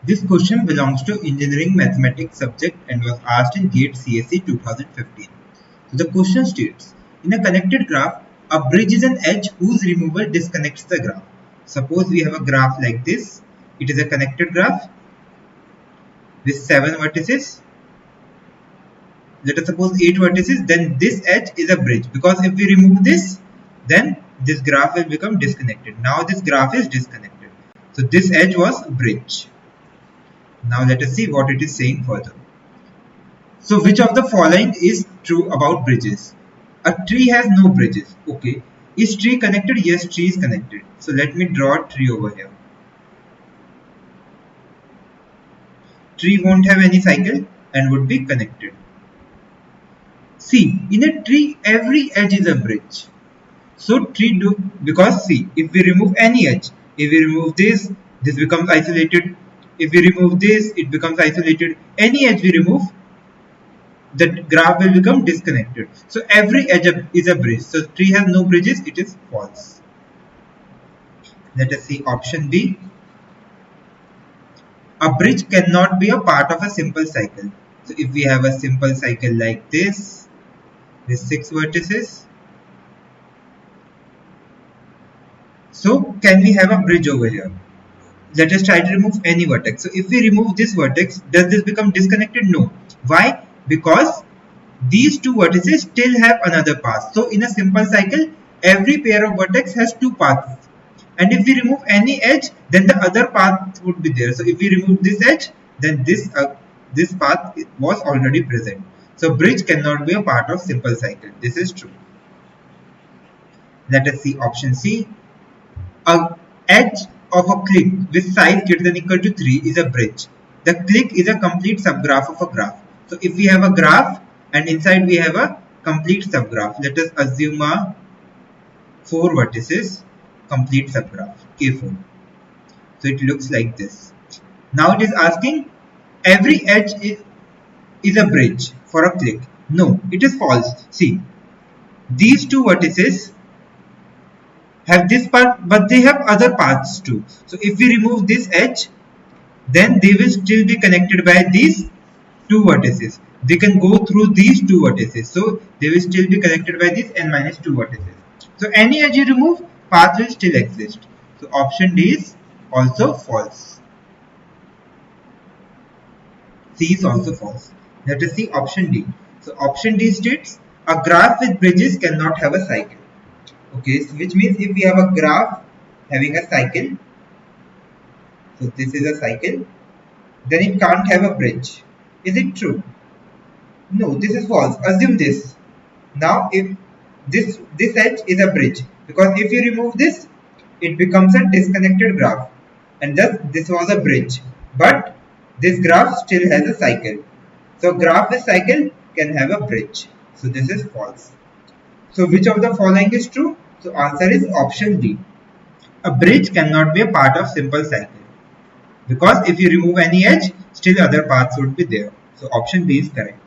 This question belongs to engineering mathematics subject and was asked in GATE CSE 2015. So the question states, in a connected graph, a bridge is an edge whose removal disconnects the graph. Suppose we have a graph like this. It is a connected graph with 7 vertices. Let us suppose 8 vertices, then this edge is a bridge, because if we remove this, then this graph will become disconnected. Now this graph is disconnected. So this edge was a bridge. Now let us see what it is saying further. So which of the following is true about bridges? A tree has no bridges. Okay. Is tree connected? Yes, tree is connected. So let me draw a tree over here. Tree won't have any cycle and would be connected. See, in a tree, every edge is a bridge. So tree do, because see, if we remove any edge, if we remove this, this becomes isolated. If we remove this, it becomes isolated. Any edge we remove, the graph will become disconnected. So every edge is a bridge. So tree has no bridges, it is false. Let us see option B. A bridge cannot be a part of a simple cycle. So if we have a simple cycle like this, with 6 vertices, so can we have a bridge over here? Let us try to remove any vertex. So if we remove this vertex, does this become disconnected? No. Why? Because these two vertices still have another path. So in a simple cycle, every pair of vertex has two paths. And if we remove any edge, then the other path would be there. So if we remove this edge, then this path was already present. So bridge cannot be a part of simple cycle. This is true. Let us see option C. A edge of a click with size greater than equal to 3 is a bridge. The click is a complete subgraph of a graph. So if we have a graph and inside we have a complete subgraph, let us assume a 4 vertices complete subgraph K4. So it looks like this. Now it is asking every edge is a bridge for a click. No, it is false. See, these two vertices have this path, but they have other paths too. So if we remove this edge, then they will still be connected by these two vertices. They can go through these two vertices. So they will still be connected by these n minus 2 vertices. So any edge you remove, path will still exist. So option D is also false. C is also false. Let us see option D. So option D states a graph with bridges cannot have a cycle. Okay, so which means if we have a graph having a cycle, so this is a cycle, then it can't have a bridge. Is it true? No, this is false. Assume this. Now if this edge is a bridge, because if you remove this, it becomes a disconnected graph, and thus this was a bridge. But this graph still has a cycle. So graph with cycle can have a bridge. So this is false. So which of the following is true? So answer is option D. A bridge cannot be a part of simple cycle, because if you remove any edge, still other paths would be there. So option B is correct.